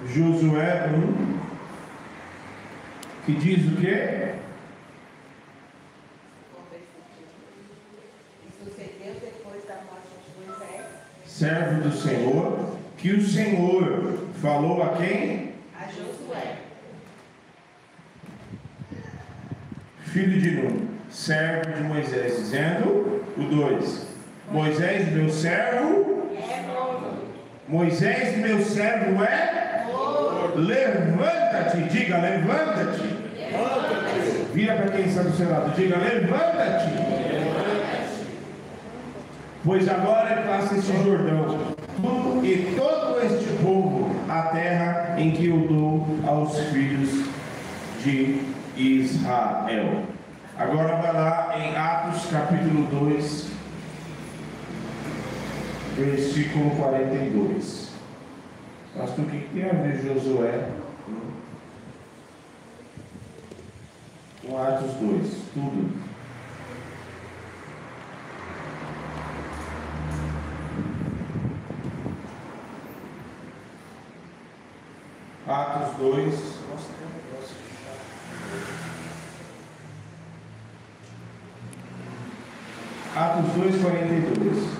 Josué 1, que diz o quê? Sucedeu depois da morte de Moisés, Servo do Senhor, que o Senhor falou a quem? a Josué, Filho de Nun, servo de Moisés, dizendo, o 2: Moisés, meu servo, é novo. Moisés, meu servo é Novo. levanta-te, diga levanta-te. Vira para quem está do seu lado, diga levanta-te. Pois agora passa este Jordão, tu e todo este povo, a terra em que eu dou aos filhos de Israel. Agora vai lá em Atos capítulo 2, versículo 42. Pastor, o que tem a ver Josué com Atos 2? Tudo. Atos 2. Nossa, tem um negócio aqui. Atos 2, 42.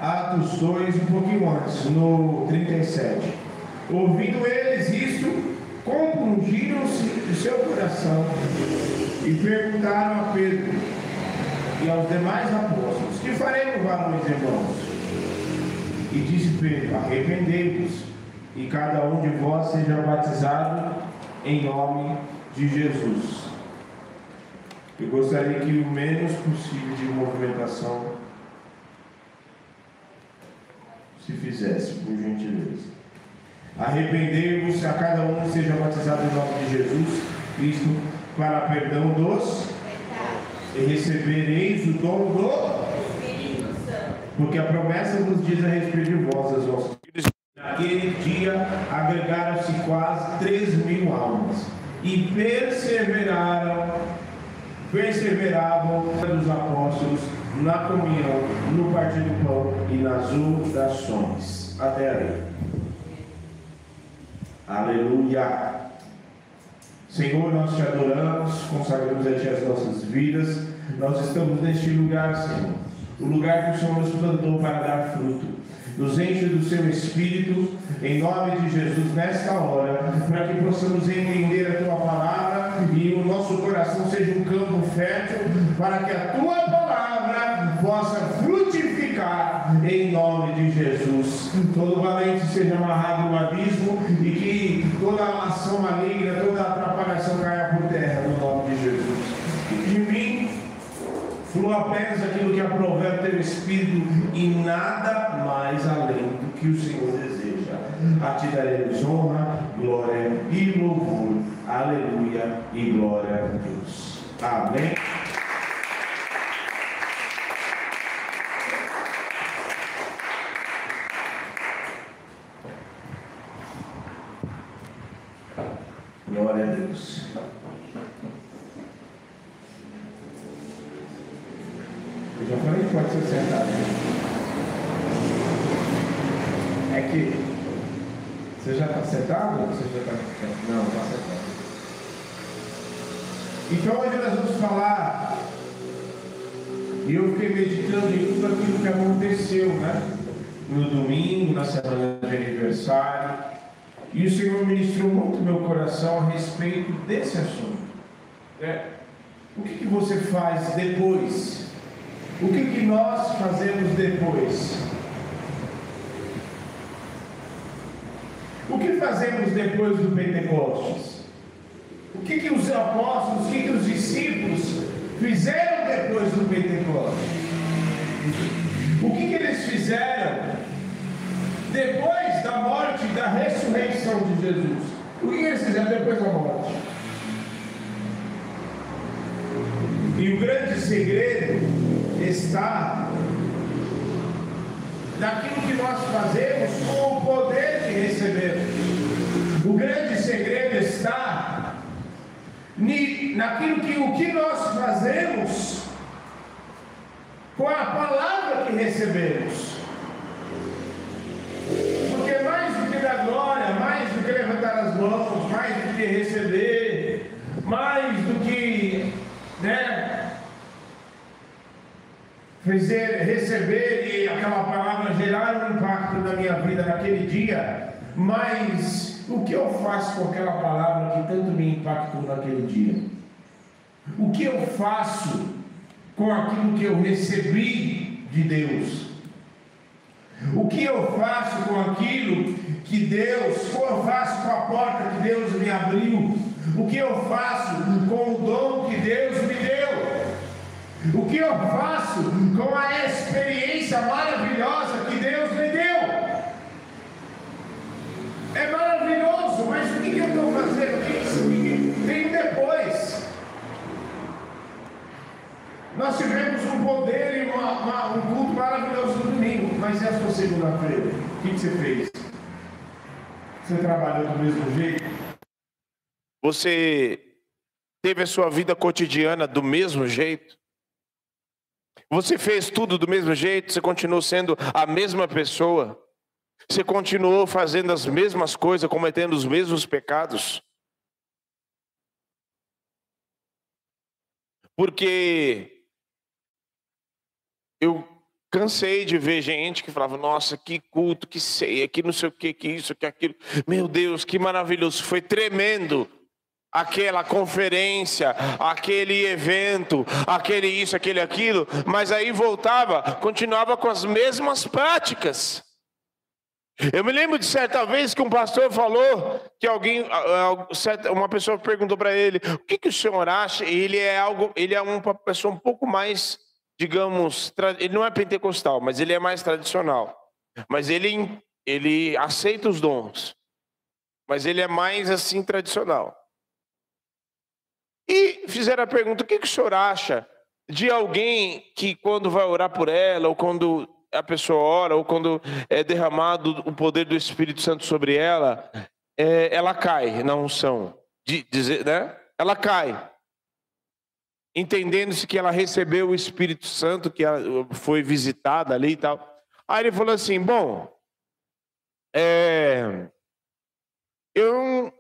Atos 2, um pouquinho antes, no 37. Ouvindo eles isto, compungiram-se de seu coração e perguntaram a Pedro e aos demais apóstolos: que faremos, varões e irmãos? E disse Pedro: arrependei-vos, e cada um de vós seja batizado em nome de Jesus. Eu gostaria que o menos possível de movimentação se fizesse, por gentileza. Arrependei-vos, a cada um seja batizado em nome de Jesus Cristo para perdão dos pecados, e recebereis o dom do Espírito Santo, porque a promessa nos diz a respeito de vós, as vossas filhas. Naquele dia agregaram-se quase 3.000 almas e perseveravam os apóstolos na comunhão, no partir do pão e nas orações. Até aí. Aleluia. Senhor, nós te adoramos, consagramos a ti as nossas vidas. Nós estamos neste lugar, Senhor, o lugar que o Senhor nos plantou para dar fruto. Nos enche do seu Espírito, em nome de Jesus, nesta hora, para que possamos entender a tua palavra e o nosso coração seja um campo fértil, para que a tua palavra possa frutificar, em nome de Jesus. Todo valente seja amarrado no abismo e que toda ação maligna, toda atrapalhação caia por terra, no nome de Jesus. De mim flua apenas aquilo que aprover o teu Espírito e nada mais além do que o Senhor deseja. A ti daremos honra, glória e louvor. Aleluia e glória a Deus. Amém. Glória a Deus. Eu já falei que pode ser sentado. É que você já está sentado ou você já está sentado? Não, está sentado. Então hoje nós vamos falar, e eu fiquei meditando em tudo aquilo que aconteceu, né? No domingo, na semana de aniversário, e o Senhor ministrou muito meu coração a respeito desse assunto. O que você faz depois? O que nós fazemos depois? O que fazemos depois do Pentecostes? O que os apóstolos, o que os discípulos fizeram depois do Pentecostes? O que eles fizeram depois da morte e da ressurreição de Jesus? O que eles fizeram depois da morte? E o grande segredo está daquilo que nós fazemos com o poder que recebemos. O grande segredo está naquilo que nós fazemos com a palavra que recebemos. Porque mais do que dar glória, mais do que levantar as mãos, mais do que receber, mais do que receber e aquela palavra gerar um impacto na minha vida naquele dia, mas o que eu faço com aquela palavra que tanto me impactou naquele dia? O que eu faço com aquilo que eu recebi de Deus? O que eu faço com aquilo que Deus, como eu faço com a porta que Deus me abriu? O que eu faço com o dom que Deus me deu? O que eu faço com a experiência maravilhosa que Deus me deu? É maravilhoso, mas o que eu estou fazendo? O que tem depois? Nós tivemos um poder e um culto maravilhoso no domingo, mas essa segunda-feira, o que você fez? Você trabalhou do mesmo jeito? Você teve a sua vida cotidiana do mesmo jeito? Você fez tudo do mesmo jeito? Você continuou sendo a mesma pessoa? Você continuou fazendo as mesmas coisas, cometendo os mesmos pecados? Porque eu cansei de ver gente que falava: nossa, que culto, que ceia, que não sei o que isso, que aquilo. Meu Deus, que maravilhoso, foi tremendo. Aquela conferência, aquele evento, aquele isso, aquele aquilo. Mas aí voltava, continuava com as mesmas práticas. Eu me lembro de certa vez que um pastor falou que uma pessoa perguntou para ele: o que o senhor acha? Ele é uma pessoa um pouco mais, digamos, ele não é pentecostal, mas ele é mais tradicional. Mas ele aceita os dons, mas ele é mais assim tradicional. E fizeram a pergunta: o que o senhor acha de alguém que quando vai orar por ela, ou quando a pessoa ora, ou quando é derramado o poder do Espírito Santo sobre ela, ela cai na unção, né? Ela cai, entendendo-se que ela recebeu o Espírito Santo, que ela foi visitada ali e tal. Aí ele falou assim: bom, eu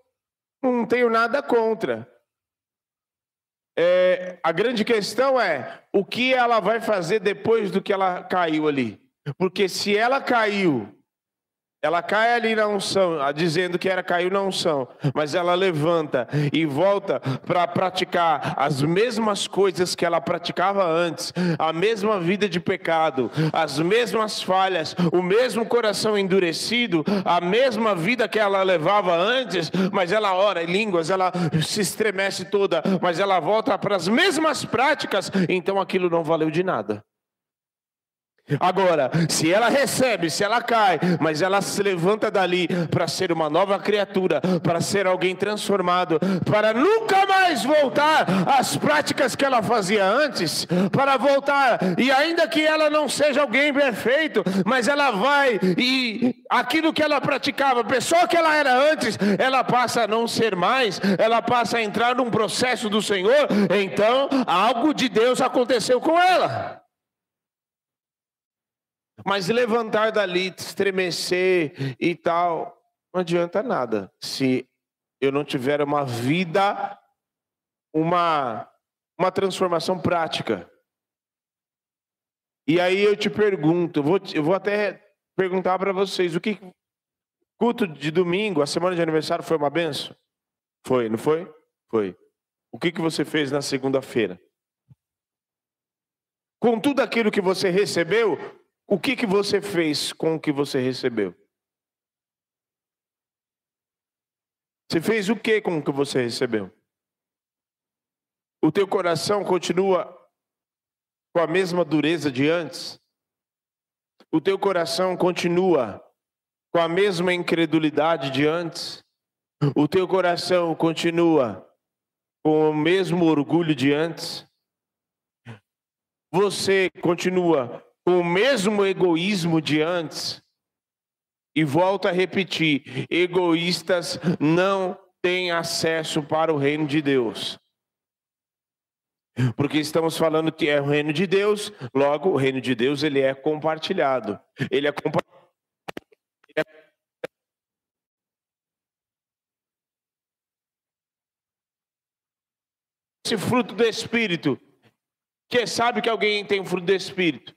não tenho nada contra. A grande questão é o que ela vai fazer depois do que ela caiu ali. Porque se ela caiu, ela cai ali na unção, dizendo que caiu na unção, mas ela levanta e volta para praticar as mesmas coisas que ela praticava antes, a mesma vida de pecado, as mesmas falhas, o mesmo coração endurecido, a mesma vida que ela levava antes, mas ela ora em línguas, ela se estremece toda, mas ela volta para as mesmas práticas, então aquilo não valeu de nada. Agora, se ela recebe, se ela cai, mas ela se levanta dali para ser uma nova criatura, para ser alguém transformado, para nunca mais voltar às práticas que ela fazia antes, para voltar, e ainda que ela não seja alguém perfeito, mas ela vai, e aquilo que ela praticava, a pessoa que ela era antes, ela passa a não ser mais, ela passa a entrar num processo do Senhor, então algo de Deus aconteceu com ela. Mas levantar dali, estremecer e tal, não adianta nada se eu não tiver uma vida, uma transformação prática. E aí eu te pergunto, eu vou até perguntar para vocês: o que culto de domingo, a semana de aniversário foi uma benção? Foi, não foi? Foi. O que você fez na segunda-feira? Com tudo aquilo que você recebeu, o que você fez com o que você recebeu? Você fez o que com o que você recebeu? O teu coração continua com a mesma dureza de antes? O teu coração continua com a mesma incredulidade de antes? O teu coração continua com o mesmo orgulho de antes? Você continua com o mesmo egoísmo de antes. E volto a repetir, egoístas não têm acesso para o reino de Deus. Porque estamos falando que é o reino de Deus, logo o reino de Deus ele é compartilhado. Ele é compartilhado. Esse fruto do Espírito, que sabe que alguém tem um fruto do Espírito?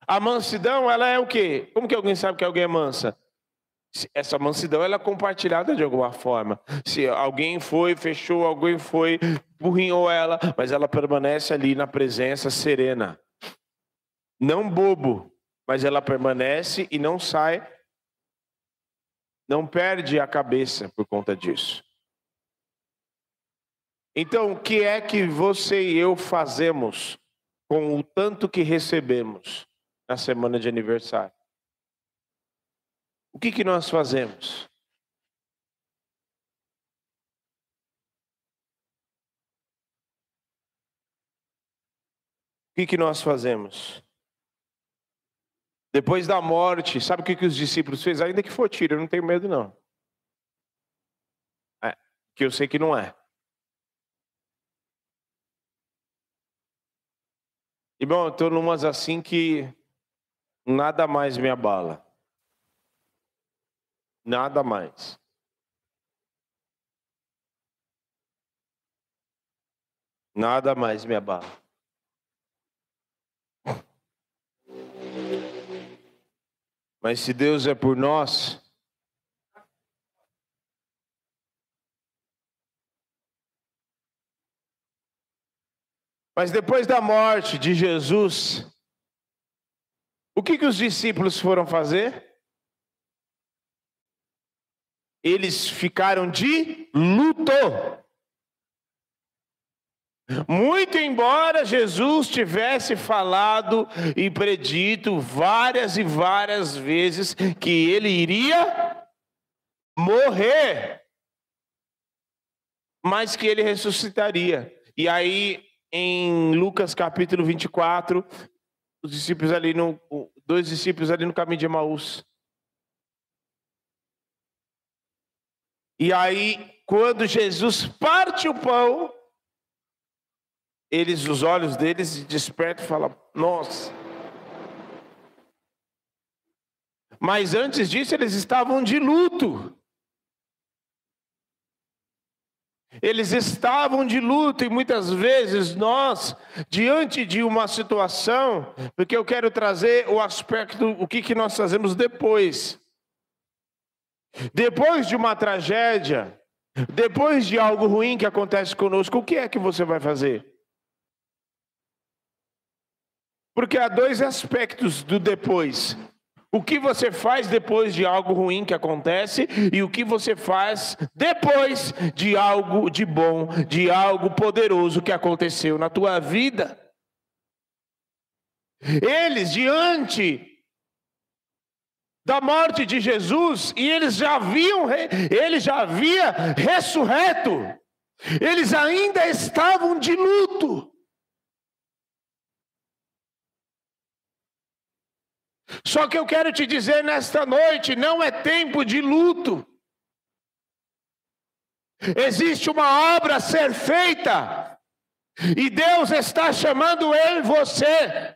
A mansidão, ela é o quê? Como que alguém sabe que alguém é mansa? Essa mansidão, ela é compartilhada de alguma forma. Se alguém foi, fechou, alguém foi, burrinhou ela, mas ela permanece ali na presença serena. Não bobo, mas ela permanece e não sai, não perde a cabeça por conta disso. Então, o que é que você e eu fazemos com o tanto que recebemos na semana de aniversário? O que nós fazemos? O que nós fazemos? Depois da morte, sabe o que os discípulos fez? Ainda que for tiro, eu não tenho medo não. Que eu sei que não é. Irmão, eu estou numas assim que nada mais me abala. Nada mais. Nada mais me abala. Mas se Deus é por nós, mas depois da morte de Jesus, o que os discípulos foram fazer? Eles ficaram de luto. Muito embora Jesus tivesse falado e predito várias e várias vezes que ele iria morrer, mas que ele ressuscitaria. E aí, em Lucas capítulo 24, os discípulos ali dois discípulos ali no caminho de Emaús. E aí, quando Jesus parte o pão, os olhos deles despertam e falam, nossa. Mas antes disso, eles estavam de luto. Eles estavam de luto e muitas vezes nós, diante de uma situação, porque eu quero trazer o aspecto, o que nós fazemos depois. Depois de uma tragédia, depois de algo ruim que acontece conosco, o que é que você vai fazer? Porque há dois aspectos do depois. O que você faz depois de algo ruim que acontece e o que você faz depois de algo de bom, de algo poderoso que aconteceu na tua vida. Eles, diante da morte de Jesus, e ele já havia ressurreto, eles ainda estavam de luto. Só que eu quero te dizer nesta noite, não é tempo de luto. Existe uma obra a ser feita, e Deus está chamando eu e você.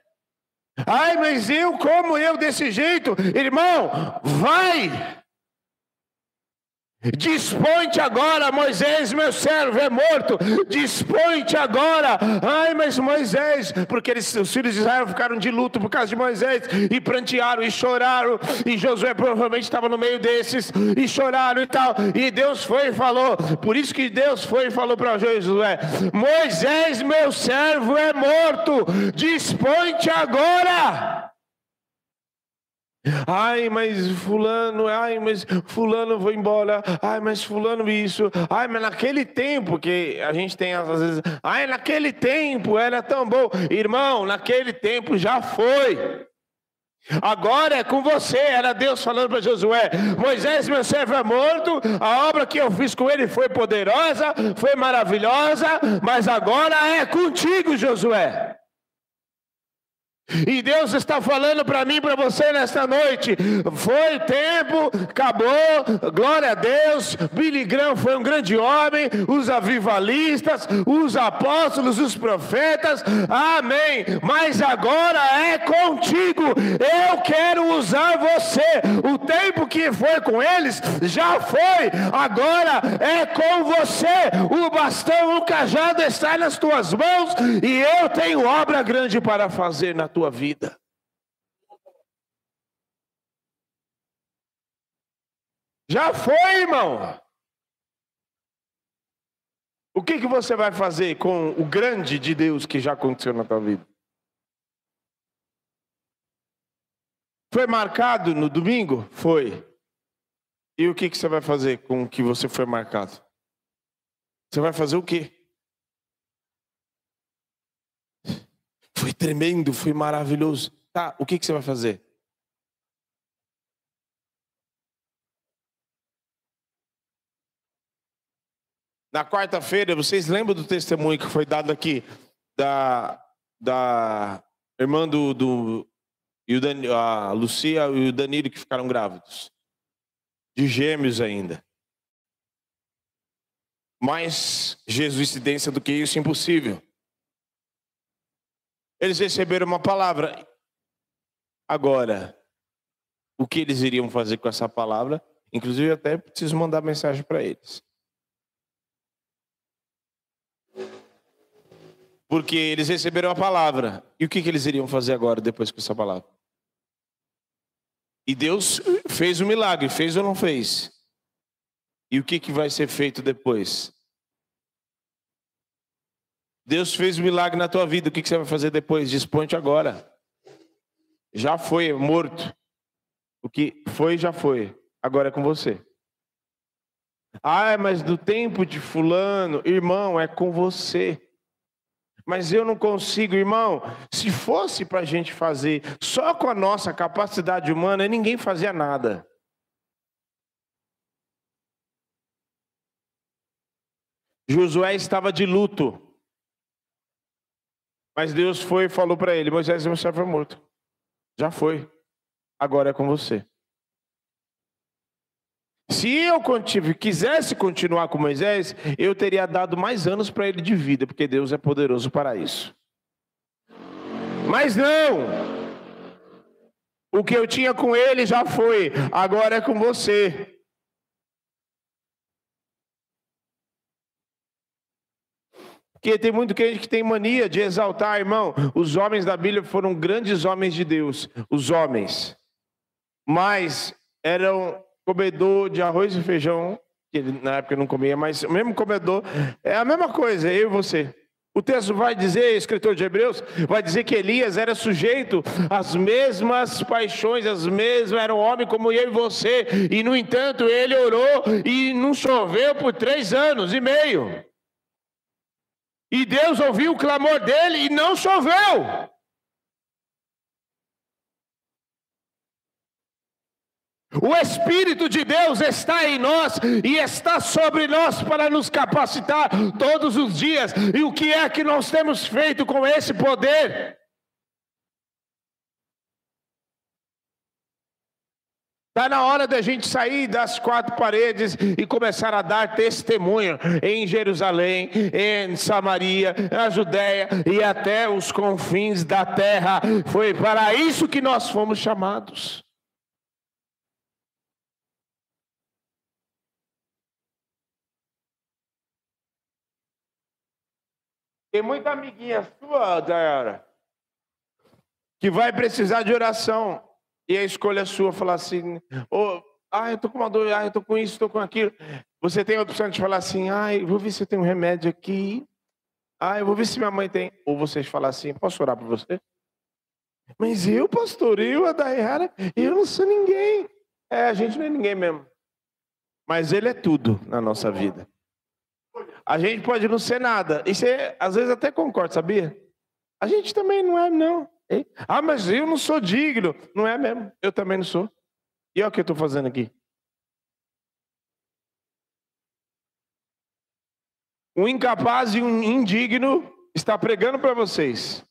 Ai, mas como eu desse jeito? Irmão, vai! Dispõe-te agora, Moisés, meu servo é morto. Dispõe-te agora. Ai, mas Moisés, porque os filhos de Israel ficaram de luto por causa de Moisés, e prantearam e choraram, e Josué provavelmente estava no meio desses, e choraram e tal, e Deus foi e falou, por isso que Deus foi e falou para Josué, Moisés, meu servo é morto, dispõe-te agora. Ai, mas fulano foi embora. Ai, mas fulano isso. Ai, mas naquele tempo que a gente tem às vezes. Ai, naquele tempo era tão bom. Irmão, naquele tempo já foi. Agora é com você. Era Deus falando para Josué, Moisés, meu servo é morto. A obra que eu fiz com ele foi poderosa, foi maravilhosa, mas agora é contigo, Josué. E Deus está falando para mim e para você nesta noite. Foi tempo, acabou, glória a Deus. Billy Graham foi um grande homem, os avivalistas, os apóstolos, os profetas, amém. Mas agora é contigo. Eu quero usar você. O tempo que foi com eles já foi, agora é com você. O bastão, o cajado está nas tuas mãos e eu tenho obra grande para fazer na tua vida. Já foi, irmão. O que você vai fazer com o grande de Deus que já aconteceu na tua vida? Foi marcado no domingo? Foi. E o que você vai fazer com o que você foi marcado? Você vai fazer o quê? Foi tremendo, foi maravilhoso. Tá, o que você vai fazer? Na quarta-feira, vocês lembram do testemunho que foi dado aqui da irmã a Lucia e o Danilo que ficaram grávidos? De gêmeos ainda. Mais jesuicidência do que isso, impossível. Eles receberam uma palavra. Agora, o que eles iriam fazer com essa palavra? Inclusive, eu até preciso mandar mensagem para eles. Porque eles receberam a palavra. E o que eles iriam fazer agora, depois com essa palavra? E Deus fez o milagre, fez ou não fez? E o que vai ser feito depois? Deus fez um milagre na tua vida, o que você vai fazer depois? Dispõe-te agora. Já foi, morto. O que foi, já foi. Agora é com você. Ah, mas do tempo de fulano, irmão, é com você. Mas eu não consigo, irmão. Se fosse para a gente fazer só com a nossa capacidade humana, ninguém fazia nada. Josué estava de luto. Mas Deus foi e falou para ele: Moisés, meu servo é morto. Já foi. Agora é com você. Se eu quisesse continuar com Moisés, eu teria dado mais anos para ele de vida, porque Deus é poderoso para isso. Mas não! O que eu tinha com ele já foi, agora é com você. Porque tem muito gente que tem mania de exaltar, irmão. Os homens da Bíblia foram grandes homens de Deus, os homens. Mas eram comedor de arroz e feijão, que ele na época não comia, mas o mesmo comedor, é a mesma coisa, eu e você. O texto vai dizer, o escritor de Hebreus, vai dizer que Elias era sujeito às mesmas paixões, era um homem como eu e você, e no entanto ele orou e não choveu por 3 anos e meio. E Deus ouviu o clamor dele e não choveu. O Espírito de Deus está em nós e está sobre nós para nos capacitar todos os dias. E o que é que nós temos feito com esse poder? Está na hora da gente sair das 4 paredes e começar a dar testemunho em Jerusalém, em Samaria, na Judéia e até os confins da terra. Foi para isso que nós fomos chamados. Tem muita amiguinha sua, Dayara, que vai precisar de oração. E a escolha sua falar assim, eu tô com uma dor, eu tô com isso, tô com aquilo. Você tem a opção de falar assim, vou ver se eu tenho um remédio aqui. Eu vou ver se minha mãe tem. Ou vocês falar assim, posso orar por você? Mas eu, pastor, a Dayara, eu não sou ninguém. A gente não é ninguém mesmo. Mas ele é tudo na nossa vida. A gente pode não ser nada. E você, às vezes, até concorda, sabia? A gente também não é, não. Mas eu não sou digno. Não é mesmo. Eu também não sou. E olha o que eu estou fazendo aqui. Um incapaz e um indigno está pregando para vocês.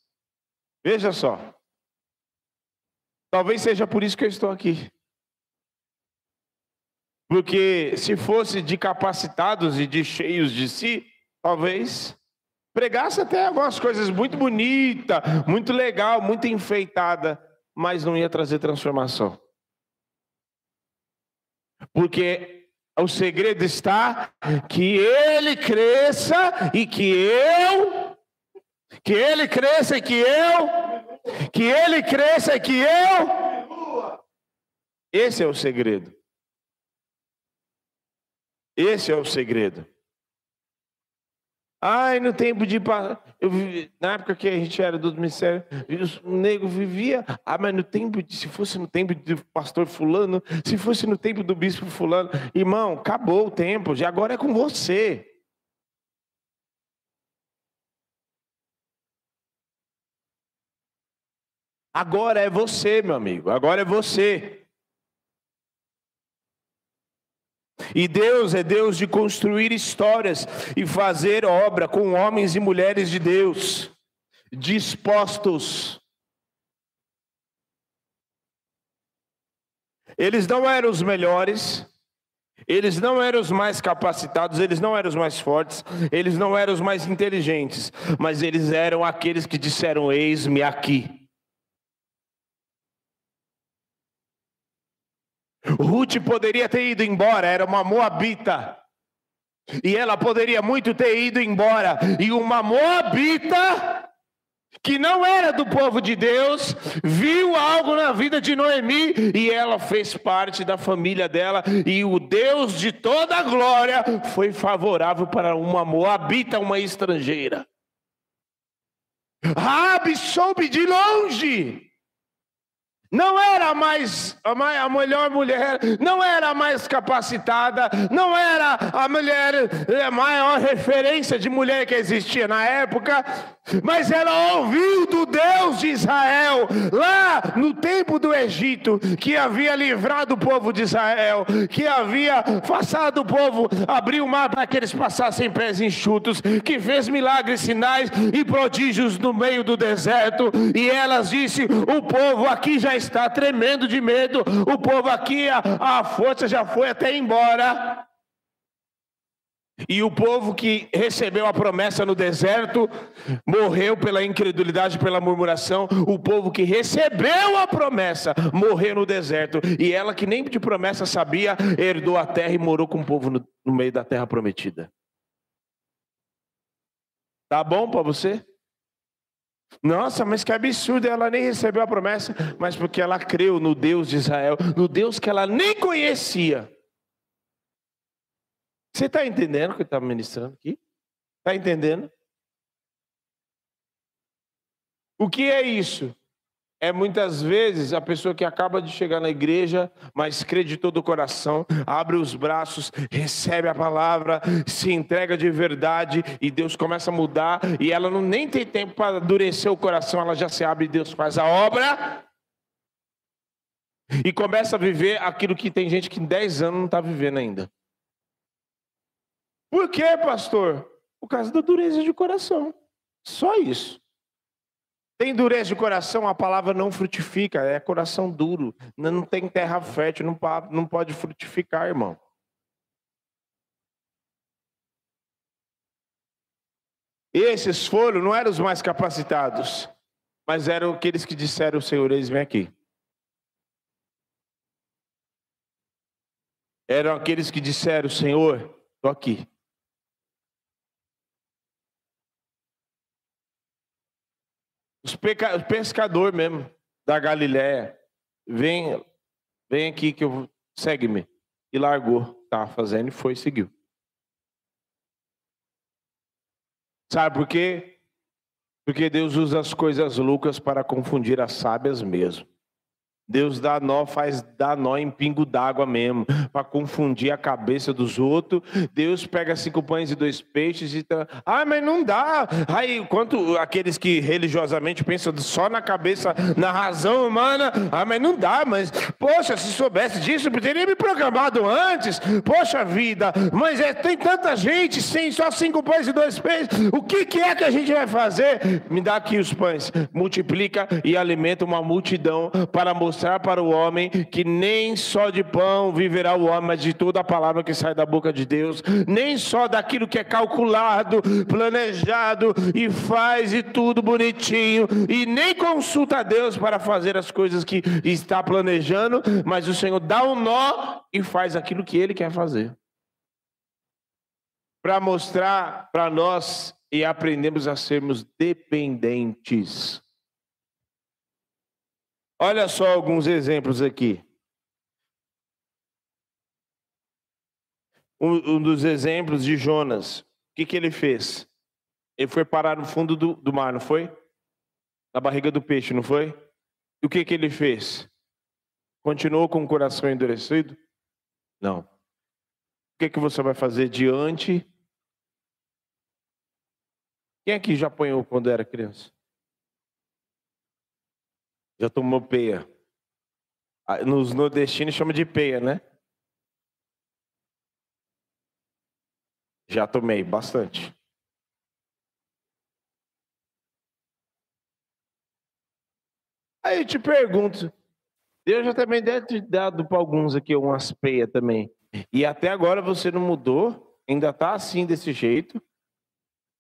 Veja só. Talvez seja por isso que eu estou aqui. Porque se fosse de capacitados e de cheios de si, talvez pregasse até algumas coisas muito bonitas, muito legal, muito enfeitada, mas não ia trazer transformação. Porque o segredo está que ele cresça e que ele cresça e que ele cresça e que eu. Esse é o segredo. Esse é o segredo. Ai, no tempo de... na época que a gente era do ministério, o nego vivia... mas no tempo de... Se fosse no tempo do pastor fulano, se fosse no tempo do bispo fulano... Irmão, acabou o tempo, já agora é com você. Agora é você, meu amigo, agora é você. E Deus é Deus de construir histórias e fazer obra com homens e mulheres de Deus, dispostos. Eles não eram os melhores, eles não eram os mais capacitados, eles não eram os mais fortes, eles não eram os mais inteligentes, mas eles eram aqueles que disseram: eis-me aqui. Ruth poderia ter ido embora, era uma moabita, e ela poderia muito ter ido embora, e uma moabita, que não era do povo de Deus, viu algo na vida de Noemi, e ela fez parte da família dela, e o Deus de toda a glória foi favorável para uma moabita, uma estrangeira. Raabe soube de longe. Não era a melhor mulher, não era a mais capacitada, não era a maior referência de mulher que existia na época, mas ela ouviu do Deus de Israel, lá no tempo do Egito, que havia livrado o povo de Israel, que havia passado o povo, abriu o mar para que eles passassem pés enxutos, que fez milagres, sinais e prodígios no meio do deserto, e elas disse: o povo aqui já está tremendo de medo, o povo aqui, a força já foi até embora. E o povo que recebeu a promessa no deserto morreu pela incredulidade, pela murmuração. O povo que recebeu a promessa morreu no deserto, e ela, que nem de promessa sabia, herdou a terra e morou com o povo no meio da terra prometida. Tá bom para você? Nossa, mas que absurdo, ela nem recebeu a promessa, mas porque ela creu no Deus de Israel, no Deus que ela nem conhecia. Você está entendendo o que eu estava ministrando aqui? Está entendendo? O que é isso? É muitas vezes a pessoa que acaba de chegar na igreja, mas crê de todo o coração, abre os braços, recebe a palavra, se entrega de verdade, e Deus começa a mudar, e ela nem tem tempo para endurecer o coração, ela já se abre e Deus faz a obra, e começa a viver aquilo que tem gente que em 10 anos não está vivendo ainda. Por quê, pastor? Por causa da dureza de coração, só isso. Tem dureza de coração, a palavra não frutifica, é coração duro, não tem terra fértil, não pode frutificar, irmão. Esses foram, não eram os mais capacitados, mas eram aqueles que disseram: Senhor, eis-me aqui. Eram aqueles que disseram: Senhor, estou aqui. Os pescadores mesmo, da Galiléia, vem aqui que eu segue-me. E largou, estava fazendo e foi e seguiu. Sabe por quê? Porque Deus usa as coisas loucas para confundir as sábias mesmo. Deus dá nó em pingo d'água mesmo, para confundir a cabeça dos outros. Deus pega 5 pães e 2 peixes e mas não dá. Aí, enquanto aqueles que religiosamente pensam só na cabeça, na razão humana, mas não dá, mas, poxa, se soubesse disso, eu teria me programado antes. Poxa vida, mas tem tanta gente, sem só 5 pães e 2 peixes, o que é que a gente vai fazer? Me dá aqui os pães, multiplica e alimenta uma multidão para mostrar mostrar para o homem que nem só de pão viverá o homem, mas de toda a palavra que sai da boca de Deus, nem só daquilo que é calculado, planejado e faz e tudo bonitinho, e nem consulta a Deus para fazer as coisas que está planejando, mas o Senhor dá um nó e faz aquilo que Ele quer fazer. Para mostrar para nós e aprendemos a sermos dependentes. Olha só alguns exemplos aqui. Um dos exemplos de Jonas. O que ele fez? Ele foi parar no fundo do mar, não foi? Na barriga do peixe, não foi? E o que ele fez? Continuou com o coração endurecido? Não. O que você vai fazer diante? Quem aqui já apanhou quando era criança? Já tomou peia? Nos nordestinos chama de peia, né? Já tomei bastante. Aí eu te pergunto, Deus já também deve ter dado para alguns aqui umas peias também. E até agora você não mudou, ainda está assim desse jeito.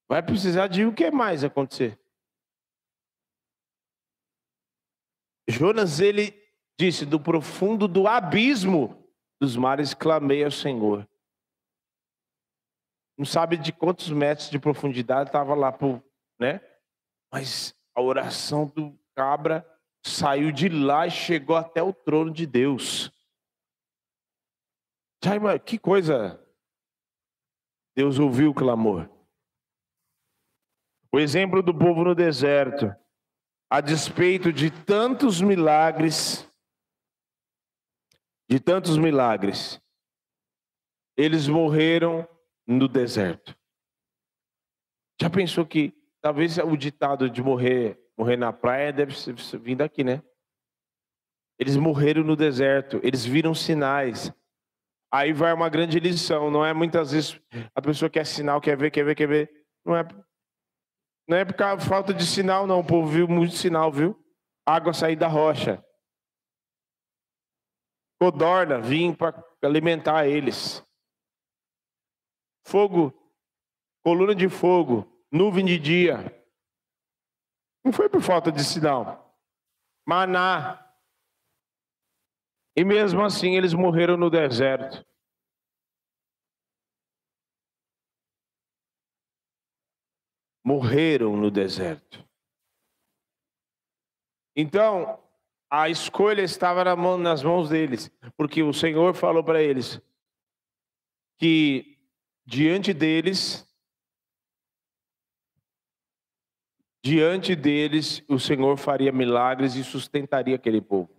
Vai precisar de o que mais acontecer? Jonas, ele disse, do profundo do abismo dos mares clamei ao Senhor. Não sabe de quantos metros de profundidade estava lá, né? Mas a oração do cabra saiu de lá e chegou até o trono de Deus. Que coisa! Deus ouviu o clamor. O exemplo do povo no deserto, a despeito de tantos milagres, eles morreram no deserto. Já pensou que talvez o ditado de morrer na praia deve vir daqui, né? Eles morreram no deserto, eles viram sinais. Aí vai uma grande lição, não é muitas vezes a pessoa quer sinal, quer ver. Não é por causa falta de sinal, não. O povo viu muito sinal, viu? Água sair da rocha. Codorna vinha para alimentar eles. Fogo, coluna de fogo, nuvem de dia. Não foi por falta de sinal. Maná. E mesmo assim eles morreram no deserto. Morreram no deserto. Então, a escolha estava nas mãos deles, porque o Senhor falou para eles que diante deles o Senhor faria milagres e sustentaria aquele povo.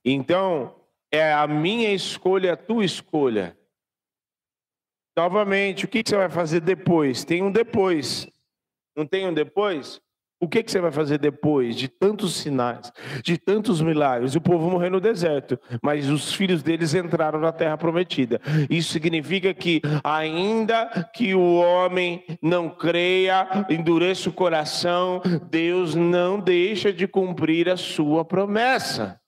Então, é a minha escolha, a tua escolha. Novamente, o que você vai fazer depois? Tem um depois. Não tem um depois? O que você vai fazer depois de tantos sinais, de tantos milagres? O povo morreu no deserto, mas os filhos deles entraram na terra prometida. Isso significa que ainda que o homem não creia, endureça o coração, Deus não deixa de cumprir a sua promessa.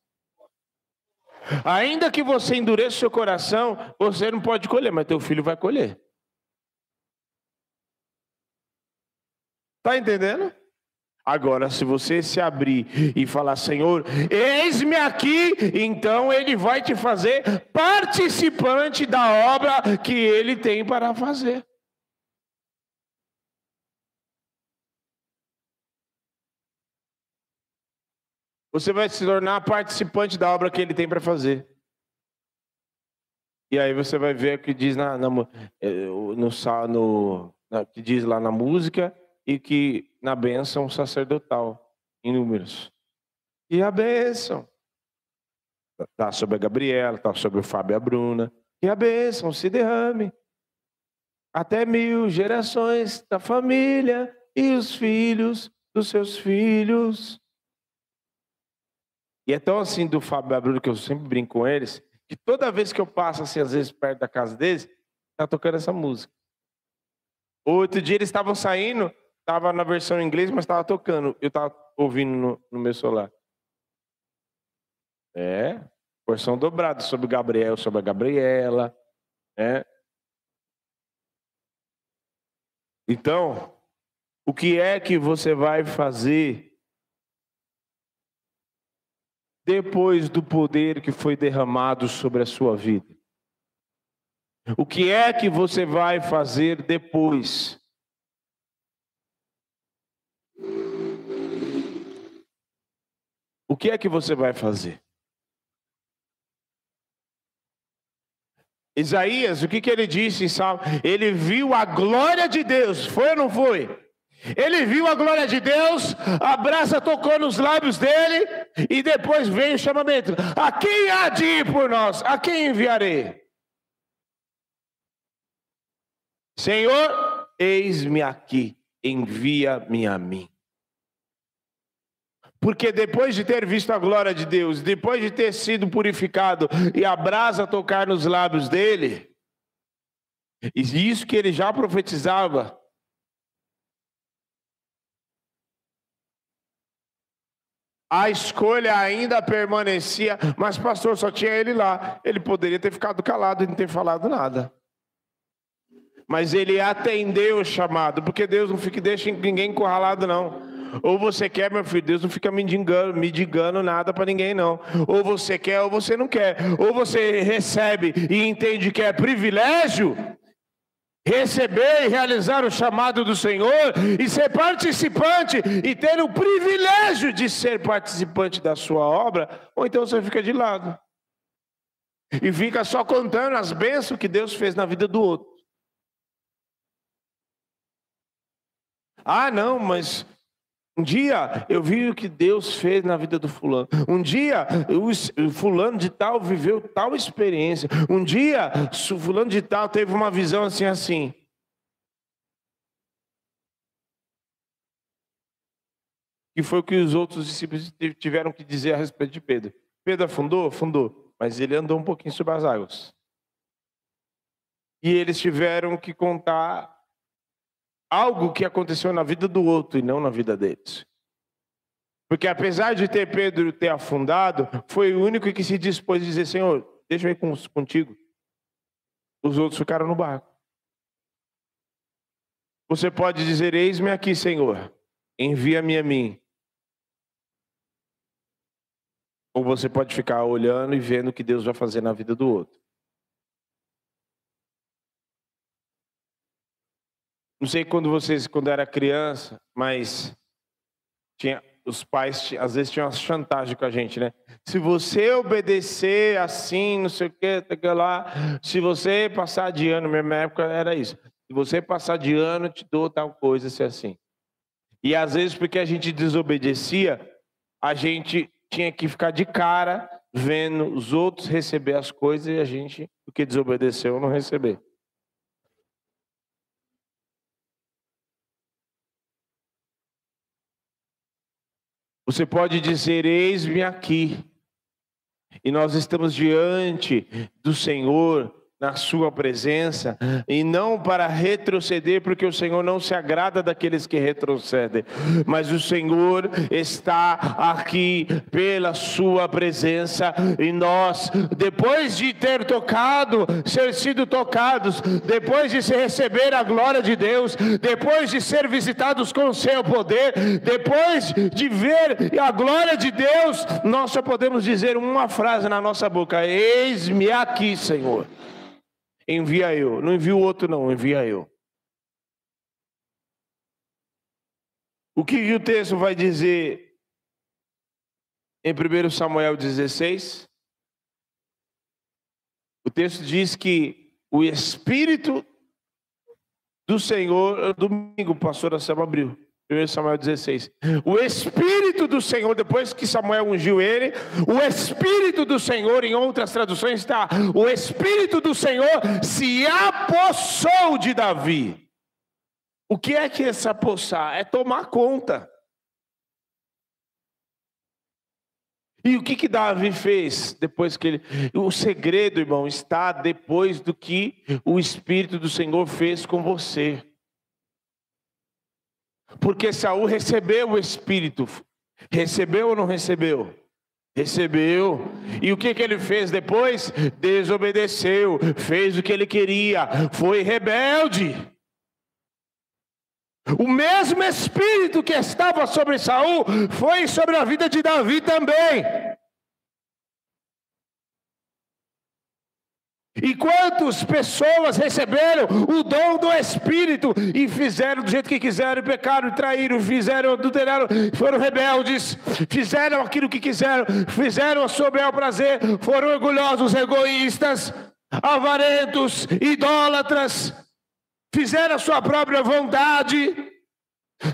Ainda que você endureça o seu coração, você não pode colher, mas teu filho vai colher. Está entendendo? Agora, se você se abrir e falar, Senhor, eis-me aqui, então Ele vai te fazer participante da obra que Ele tem para fazer. Você vai se tornar participante da obra que Ele tem para fazer. E aí você vai ver o que diz que diz lá na música e que na bênção sacerdotal, em Números. E a bênção está sobre a Gabriela, está sobre o Fábio e a Bruna. E a bênção se derrame até 1000 gerações da família e os filhos dos seus filhos. E é tão assim do Fábio e a Bruna que eu sempre brinco com eles, que toda vez que eu passo assim, às vezes perto da casa deles, tá tocando essa música. Outro dia eles estavam saindo, estava na versão em inglês, mas estava tocando. Eu estava ouvindo no meu celular. Porção dobrada sobre Gabriel, sobre a Gabriela. Então, o que é que você vai fazer depois do poder que foi derramado sobre a sua vida? O que é que você vai fazer depois? O que é que você vai fazer? Isaías, o que ele disse em Salmo? Ele viu a glória de Deus, foi ou não foi? Ele viu a glória de Deus, a brasa tocou nos lábios dele, e depois veio o chamamento: a quem há de ir por nós? A quem enviarei? Senhor, eis-me aqui, envia-me a mim. Porque depois de ter visto a glória de Deus, depois de ter sido purificado e a brasa tocar nos lábios dele, e isso que ele já profetizava, a escolha ainda permanecia. Mas pastor, só tinha ele lá. Ele poderia ter ficado calado e não ter falado nada. Mas ele atendeu o chamado, porque Deus não deixa ninguém encurralado, não. Ou você quer, meu filho, Deus não fica mendigando nada para ninguém, não. Ou você quer ou você não quer. Ou você recebe e entende que é privilégio receber e realizar o chamado do Senhor e ser participante e ter o privilégio de ser participante da sua obra. Ou então você fica de lado e fica só contando as bênçãos que Deus fez na vida do outro. Ah, não, mas um dia eu vi o que Deus fez na vida do fulano. Um dia o fulano de tal viveu tal experiência. Um dia o fulano de tal teve uma visão assim. E foi o que os outros discípulos tiveram que dizer a respeito de Pedro. Pedro afundou? Afundou. Mas ele andou um pouquinho sobre as águas. E eles tiveram que contar algo que aconteceu na vida do outro e não na vida deles. Porque apesar de Pedro ter afundado, foi o único que se dispôs a dizer: Senhor, deixa eu ir contigo. Os outros ficaram no barco. Você pode dizer: eis-me aqui, Senhor, envia-me a mim. Ou você pode ficar olhando e vendo o que Deus vai fazer na vida do outro. Não sei quando era criança, mas os pais às vezes tinham uma chantagem com a gente, né? Se você obedecer assim, não sei o que lá, se você passar de ano, na minha época era isso. Se você passar de ano, eu te dou tal coisa, se assim. E às vezes porque a gente desobedecia, a gente tinha que ficar de cara vendo os outros receber as coisas e a gente, porque desobedeceu, não receber. Você pode dizer: eis-me aqui. E nós estamos diante do Senhor, na sua presença, e não para retroceder, porque o Senhor não se agrada daqueles que retrocedem, mas o Senhor está aqui pela sua presença, e nós, depois de ter sido tocados, depois de receber a glória de Deus, depois de ser visitados com o seu poder, depois de ver a glória de Deus, nós só podemos dizer uma frase na nossa boca: eis-me aqui, Senhor. Envia eu. Não envia o outro, não. Envia eu. O que o texto vai dizer em 1 Samuel 16? O texto diz que o Espírito do Senhor... Domingo, o pastor Anselmo abriu. 1 Samuel 16. O Espírito do Senhor, depois que Samuel ungiu ele, o Espírito do Senhor, em outras traduções está: o Espírito do Senhor se apossou de Davi. O que é se apossar? É tomar conta. E o que Davi fez depois que ele... O segredo, irmão, está depois do que o Espírito do Senhor fez com você. Porque Saul recebeu o Espírito. Recebeu ou não recebeu? Recebeu. E o que ele fez depois? Desobedeceu, fez o que ele queria, foi rebelde. O mesmo espírito que estava sobre Saul foi sobre a vida de Davi também. E quantas pessoas receberam o dom do Espírito e fizeram do jeito que quiseram, pecaram, traíram, fizeram, adulteraram, foram rebeldes, fizeram aquilo que quiseram, fizeram a seu bel prazer, foram orgulhosos, egoístas, avarentos, idólatras, fizeram a sua própria vontade.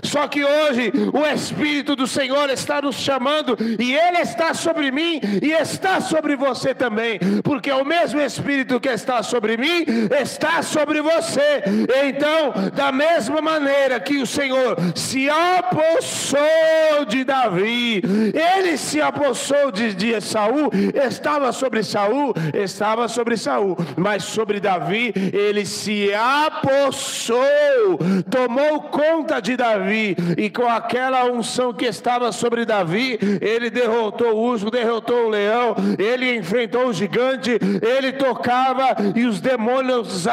Só que hoje o Espírito do Senhor está nos chamando, e Ele está sobre mim e está sobre você também, porque o mesmo Espírito que está sobre mim está sobre você. Então, da mesma maneira que o Senhor se apossou de Davi, Ele se apossou de Saul, estava sobre Saul, mas sobre Davi Ele se apossou, tomou conta de Davi. E com aquela unção que estava sobre Davi, ele derrotou o urso, derrotou o leão, ele enfrentou o gigante, ele tocava e os demônios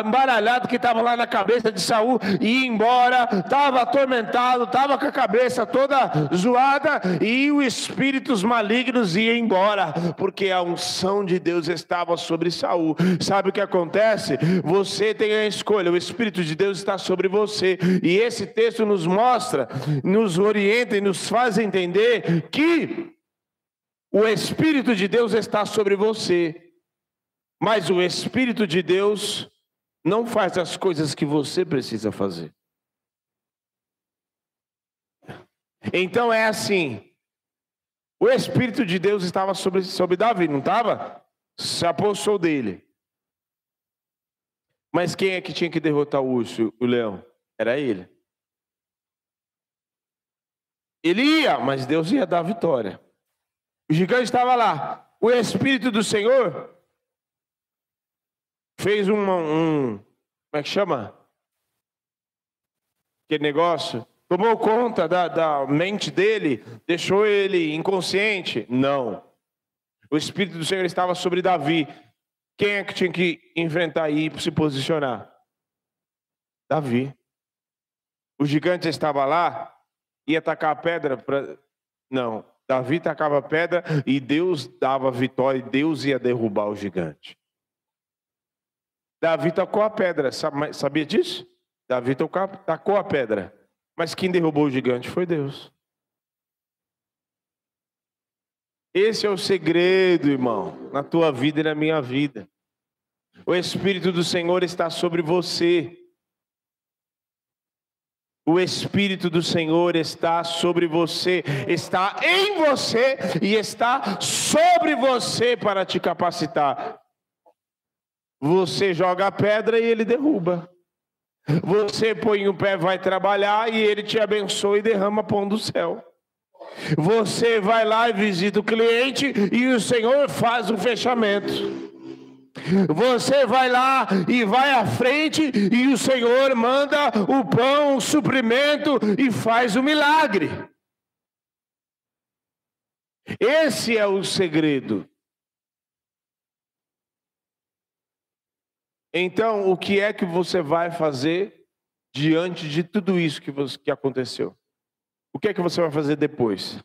embaralhados que estavam lá na cabeça de Saul iam embora, estava atormentado, estava com a cabeça toda zoada, e os espíritos malignos iam embora, porque a unção de Deus estava sobre Saul. Sabe o que acontece? Você tem a escolha, o Espírito de Deus está sobre você, e esse texto nos mostra, nos orienta e nos faz entender que o Espírito de Deus está sobre você, mas o Espírito de Deus não faz as coisas que você precisa fazer. Então é assim, o Espírito de Deus estava sobre Davi, não estava? Se apossou dele. Mas quem é que tinha que derrotar o urso, o leão? Era ele. Ele ia, mas Deus ia dar a vitória. O gigante estava lá. O Espírito do Senhor fez como é que chama? Aquele negócio. Tomou conta da mente dele, deixou ele inconsciente? Não. O Espírito do Senhor estava sobre Davi. Quem é que tinha que enfrentar e se posicionar? Davi. O gigante estava lá, ia tacar a pedra Não, Davi tacava a pedra e Deus dava vitória, e Deus ia derrubar o gigante. Davi tacou a pedra, sabia disso? Davi tacou a pedra, mas quem derrubou o gigante foi Deus. Esse é o segredo, irmão, na tua vida e na minha vida. O Espírito do Senhor está sobre você. O Espírito do Senhor está sobre você, está em você e está sobre você para te capacitar. Você joga a pedra e ele derruba. Você põe o pé, vai trabalhar e ele te abençoa e derrama pão do céu. Você vai lá e visita o cliente e o Senhor faz o fechamento. Você vai lá e vai à frente e o Senhor manda o pão, o suprimento e faz o milagre. Esse é o segredo. Então, o que é que você vai fazer diante de tudo isso que aconteceu? O que é que você vai fazer depois?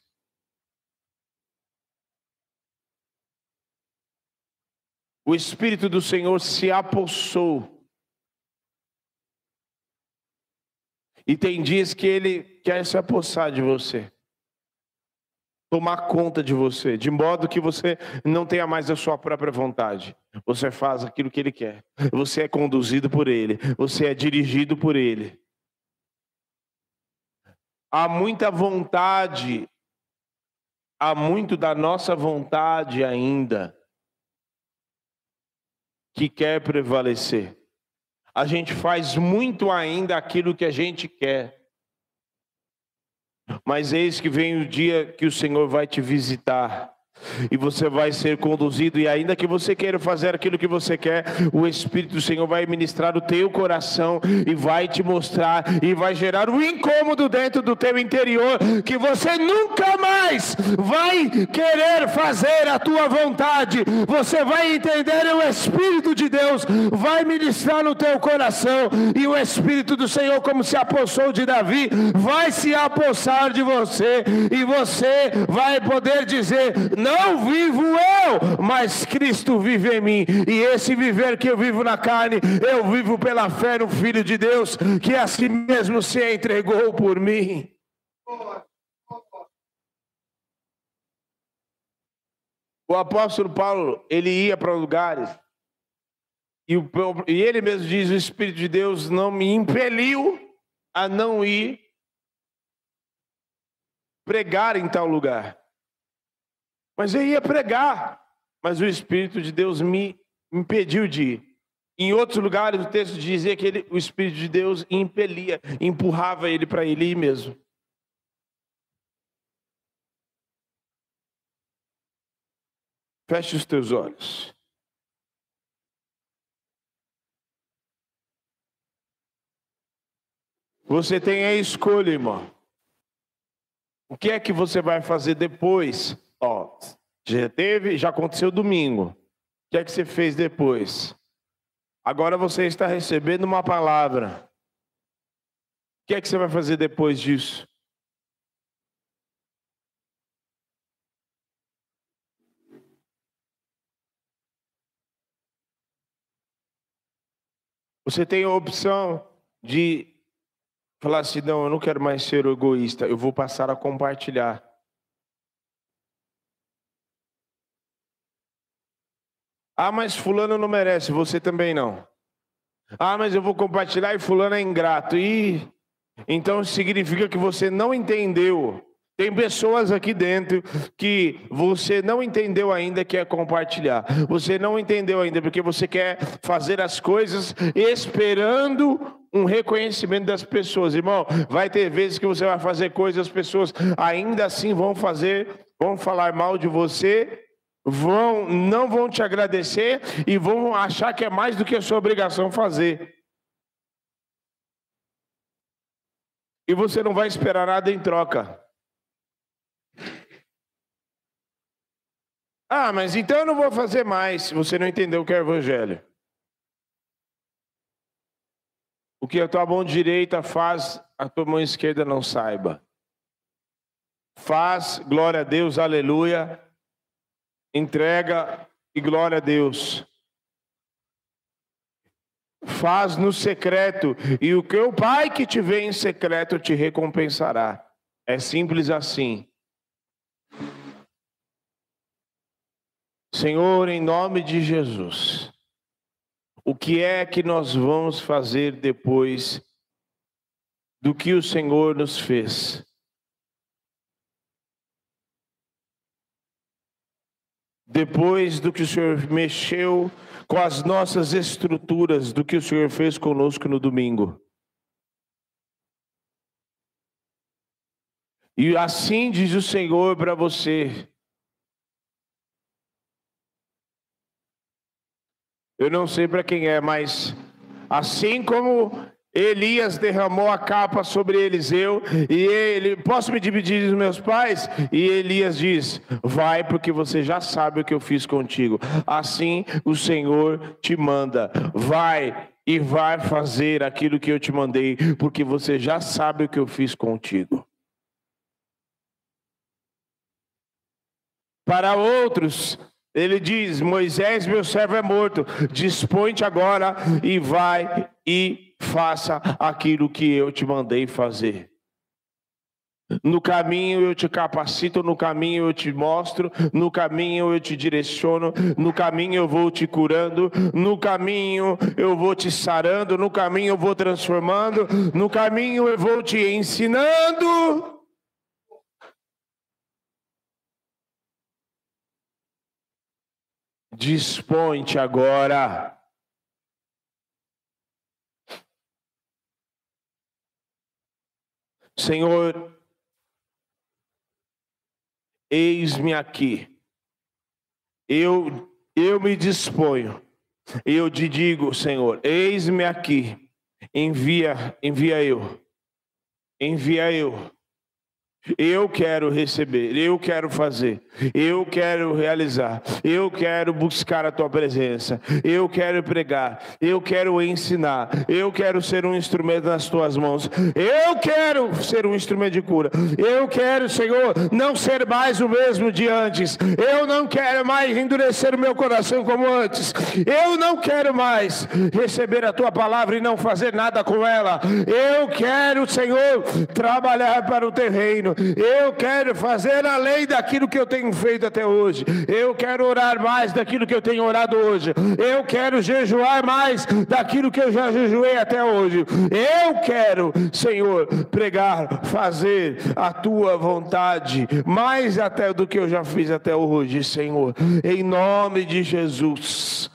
O Espírito do Senhor se apossou. E tem dias que Ele quer se apossar de você. Tomar conta de você. De modo que você não tenha mais a sua própria vontade. Você faz aquilo que Ele quer. Você é conduzido por Ele. Você é dirigido por Ele. Há muita vontade. Há muito da nossa vontade ainda que quer prevalecer. A gente faz muito ainda aquilo que a gente quer. Mas eis que vem o dia que o Senhor vai te visitar. e você vai ser conduzido, e ainda que você queira fazer aquilo que você quer, o Espírito do Senhor vai ministrar o teu coração e vai te mostrar, e vai gerar um incômodo dentro do teu interior, que você nunca mais vai querer fazer a tua vontade. Você vai entender, o Espírito de Deus vai ministrar no teu coração, e o Espírito do Senhor, como se apossou de Davi, vai se apossar de você, e você vai poder dizer: não vivo eu, mas Cristo vive em mim, e esse viver que eu vivo na carne, eu vivo pela fé no Filho de Deus, que a si mesmo se entregou por mim. O apóstolo Paulo, ele ia para lugares, e ele mesmo diz: o Espírito de Deus não me impeliu a não ir pregar em tal lugar. Mas eu ia pregar, mas o Espírito de Deus me impediu de ir. Em outros lugares o texto dizia que o Espírito de Deus impelia, empurrava ele para ele ir mesmo. Feche os teus olhos. Você tem a escolha, irmão. O que é que você vai fazer depois? Já aconteceu domingo. O que é que você fez depois? Agora você está recebendo uma palavra. O que é que você vai fazer depois disso? Você tem a opção de falar assim: não, eu não quero mais ser egoísta, eu vou passar a compartilhar. Ah, mas fulano não merece, você também não. Ah, mas eu vou compartilhar e fulano é ingrato. E então significa que você não entendeu. Tem pessoas aqui dentro que você não entendeu ainda que é compartilhar. Você não entendeu ainda porque você quer fazer as coisas esperando um reconhecimento das pessoas. Irmão, vai ter vezes que você vai fazer coisas, as pessoas ainda assim vão falar mal de você, não vão te agradecer e vão achar que é mais do que a sua obrigação fazer. E você não vai esperar nada em troca. Ah, mas então eu não vou fazer mais. Você não entendeu o que é o Evangelho. O que a tua mão direita faz, a tua mão esquerda não saiba. Faz, glória a Deus, aleluia. Entrega e glória a Deus. Faz no secreto, e o que o Pai que te vê em secreto te recompensará. É simples assim. Senhor, em nome de Jesus, o que é que nós vamos fazer depois do que o Senhor nos fez? Depois do que o Senhor mexeu com as nossas estruturas, do que o Senhor fez conosco no domingo. E assim diz o Senhor para você: eu não sei para quem é, mas assim como Elias derramou a capa sobre Eliseu, e ele: posso me dividir dos meus pais? E Elias diz: vai, porque você já sabe o que eu fiz contigo. Assim o Senhor te manda: vai e vai fazer aquilo que eu te mandei, porque você já sabe o que eu fiz contigo. Para outros, ele diz: Moisés, meu servo, é morto. Dispõe-te agora e vai e faça aquilo que eu te mandei fazer. No caminho eu te capacito, no caminho eu te mostro, no caminho eu te direciono, no caminho eu vou te curando, no caminho eu vou te sarando, no caminho eu vou transformando, no caminho eu vou te ensinando. Dispõe-te agora. Senhor, eis-me aqui. eu me disponho. Eu te digo, Senhor, eis-me aqui. Envia eu. Envia eu. Eu quero receber, eu quero fazer, eu quero realizar, eu quero buscar a tua presença, eu quero pregar, eu quero ensinar, eu quero ser um instrumento nas tuas mãos, eu quero ser um instrumento de cura, eu quero, Senhor, não ser mais o mesmo de antes, eu não quero mais endurecer o meu coração como antes, eu não quero mais receber a tua palavra e não fazer nada com ela, eu quero, Senhor, trabalhar para o teu reino. Eu quero fazer além daquilo que eu tenho feito até hoje. Eu quero orar mais daquilo que eu tenho orado hoje. Eu quero jejuar mais daquilo que eu já jejuei até hoje. Eu quero, Senhor, pregar, fazer a tua vontade, mais até do que eu já fiz até hoje, Senhor. Em nome de Jesus.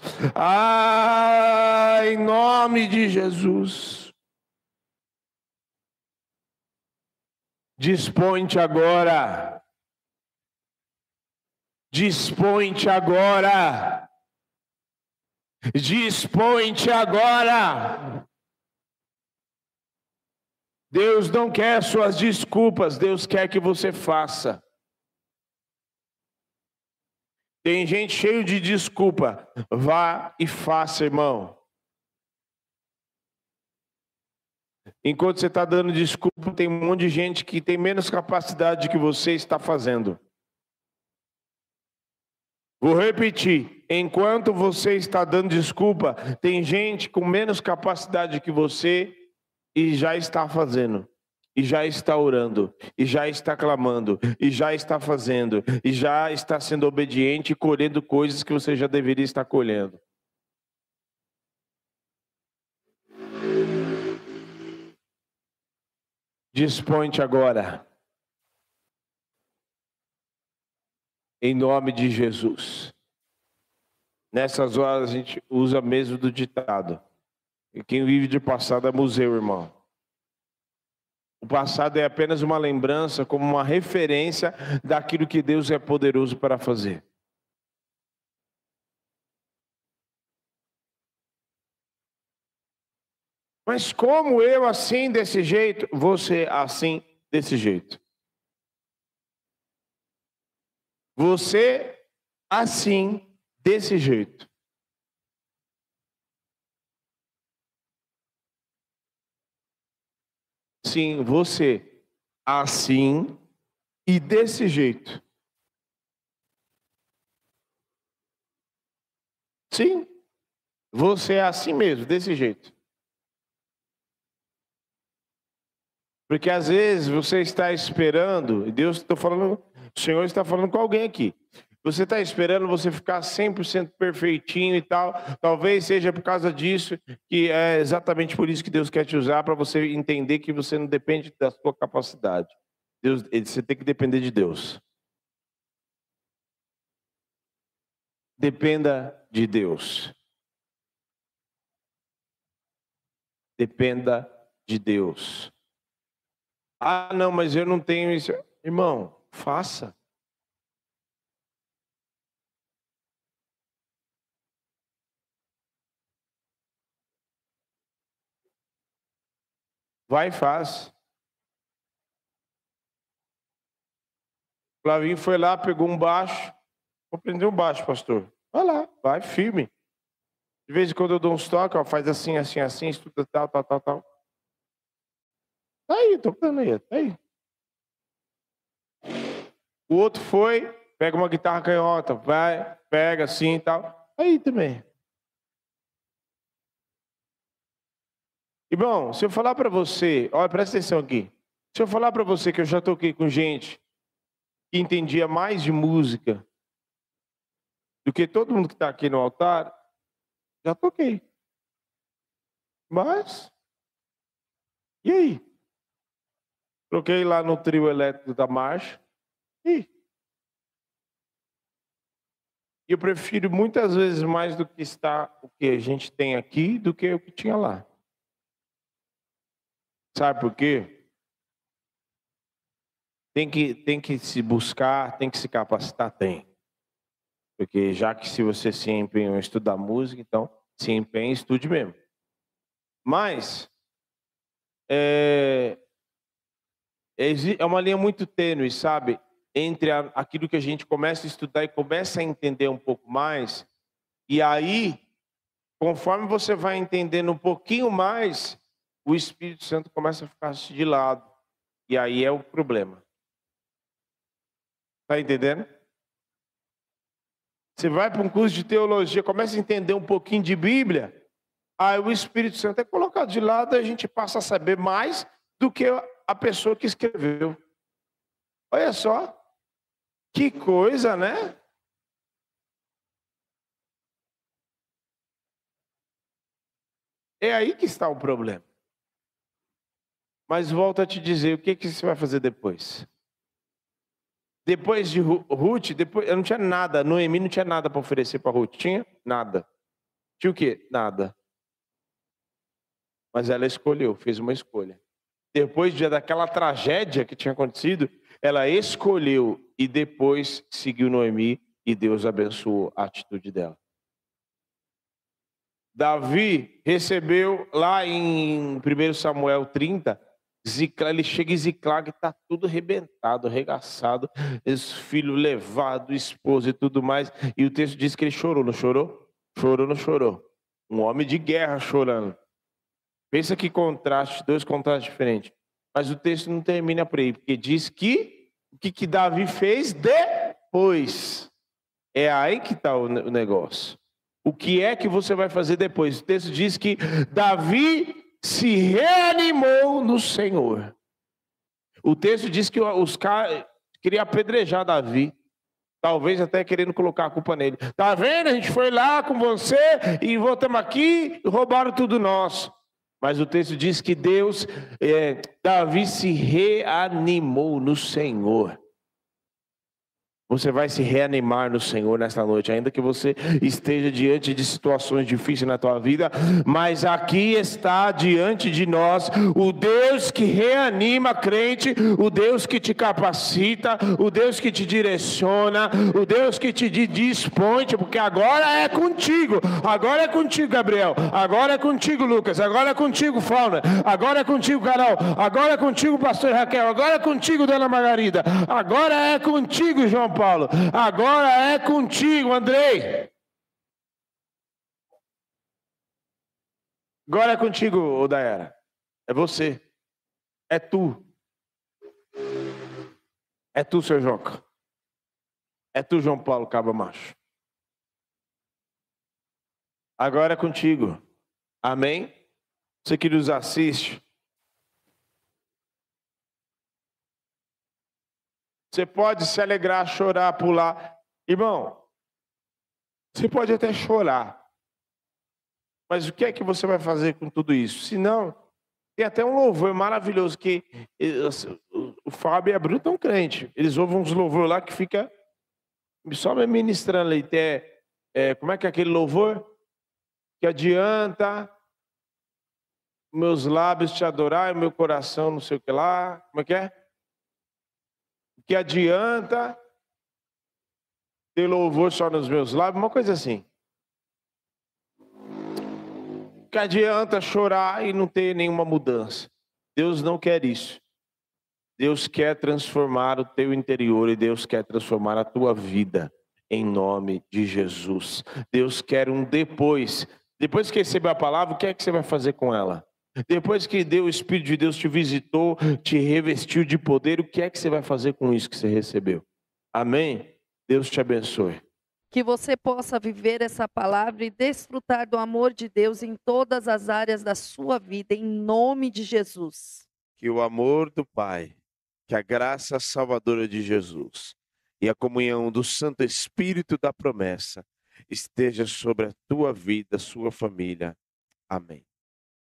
Em nome de Jesus. Dispõe-te agora. Dispõe-te agora. Dispõe-te agora. Deus não quer suas desculpas, Deus quer que você faça. Tem gente cheia de desculpa. Vá e faça, irmão. Enquanto você está dando desculpa, tem um monte de gente que tem menos capacidade que você está fazendo. Vou repetir. Enquanto você está dando desculpa, tem gente com menos capacidade que você e já está fazendo. E já está orando. E já está clamando. E já está fazendo. E já está sendo obediente e colhendo coisas que você já deveria estar colhendo. Dispõe-te agora, em nome de Jesus. Nessas horas a gente usa mesmo do ditado. E quem vive de passado é museu, irmão. O passado é apenas uma lembrança, como uma referência daquilo que Deus é poderoso para fazer. Mas como eu assim desse jeito, você assim desse jeito. Você assim desse jeito. Sim, você assim e desse jeito. Sim, você é assim mesmo, desse jeito. Porque às vezes você está esperando, e Deus está falando, o Senhor está falando com alguém aqui. Você está esperando você ficar 100% perfeitinho e tal. Talvez seja por causa disso, que é exatamente por isso que Deus quer te usar, para você entender que você não depende da sua capacidade. Você tem que depender de Deus. Dependa de Deus. Dependa de Deus. Ah, não, mas eu não tenho isso. Irmão, faça. Vai e faz. Flavinho foi lá, pegou um baixo. Vou prender um baixo, pastor. Vai lá, vai firme. De vez em quando eu dou uns toques, ó, faz assim, assim, assim, estuda tal. Tá aí, tô dando aí, tá aí. O outro foi, pega uma guitarra canhota, vai, pega assim e tal. Aí também. Irmão, se eu falar para você, olha, presta atenção aqui. Se eu falar para você que eu já toquei com gente que entendia mais de música do que todo mundo que está aqui no altar, já toquei. Mas, e aí? Troquei lá no trio elétrico da marcha. E eu prefiro muitas vezes mais do que está o que a gente tem aqui do que o que tinha lá. Sabe por quê? Tem que se buscar, tem que se capacitar, tem. Porque já que se você se empenhou em estudar música, então se empenhe e estude mesmo. Mas é uma linha muito tênue, sabe? Entre aquilo que a gente começa a estudar e começa a entender um pouco mais. E aí, conforme você vai entendendo um pouquinho mais, o Espírito Santo começa a ficar de lado. E aí é o problema. Tá entendendo? Você vai para um curso de teologia, começa a entender um pouquinho de Bíblia, aí o Espírito Santo é colocado de lado e a gente passa a saber mais do que a pessoa que escreveu. Olha só, que coisa, né? É aí que está o problema. Mas volto a te dizer, o que você vai fazer depois? Depois de Ruth, eu não tinha nada, Noemi não tinha nada para oferecer para Ruth. Tinha? Nada. Tinha o quê? Nada. Mas ela escolheu, fez uma escolha. Depois daquela tragédia que tinha acontecido, ela escolheu e depois seguiu Noemi e Deus abençoou a atitude dela. Davi recebeu lá em 1 Samuel 30, ele chega em Ziclag e está tudo arrebentado, arregaçado, esse filho levado, esposa e tudo mais. E o texto diz que ele chorou, não chorou? Chorou, não chorou? Um homem de guerra chorando. Pensa que contraste, dois contrastes diferentes. Mas o texto não termina por aí, porque diz que o que Davi fez depois. É aí que está o negócio. O que é que você vai fazer depois? O texto diz que Davi se reanimou no Senhor. O texto diz que os caras queriam apedrejar Davi. Talvez até querendo colocar a culpa nele. Tá vendo? A gente foi lá com você e voltamos aqui e roubaram tudo nosso. Mas o texto diz que Davi se reanimou no Senhor. Você vai se reanimar no Senhor nesta noite, ainda que você esteja diante de situações difíceis na tua vida, mas aqui está diante de nós o Deus que reanima crente, o Deus que te capacita, o Deus que te direciona, o Deus que te dispõe, porque agora é contigo, Gabriel, agora é contigo, Lucas, agora é contigo, Fauna, agora é contigo, Carol, agora é contigo, pastor Raquel, agora é contigo, dona Margarida, agora é contigo, João Paulo, agora é contigo, Andrei. Agora é contigo, Odaera. É você. É tu. É tu, seu Joca. É tu, João Paulo Caba Macho. Agora é contigo. Amém? Você que nos assiste. Você pode se alegrar, chorar, pular. Irmão, você pode até chorar. Mas o que é que você vai fazer com tudo isso? Se não, tem até um louvor maravilhoso que o Fábio e a Bruna estão crentes. Eles ouvem uns louvores lá que fica só me ministrando ali. Como é que é aquele louvor? Que adianta meus lábios te adorar e meu coração não sei o que lá. Como é que é? Que adianta ter louvor só nos meus lábios, uma coisa assim. Que adianta chorar e não ter nenhuma mudança. Deus não quer isso. Deus quer transformar o teu interior e Deus quer transformar a tua vida em nome de Jesus. Deus quer um depois. Depois que receber a palavra, o que é que você vai fazer com ela? Depois que o Espírito de Deus te visitou, te revestiu de poder, o que é que você vai fazer com isso que você recebeu? Amém? Deus te abençoe. Que você possa viver essa palavra e desfrutar do amor de Deus em todas as áreas da sua vida, em nome de Jesus. Que o amor do Pai, que a graça salvadora de Jesus e a comunhão do Santo Espírito da promessa esteja sobre a tua vida, sua família. Amém.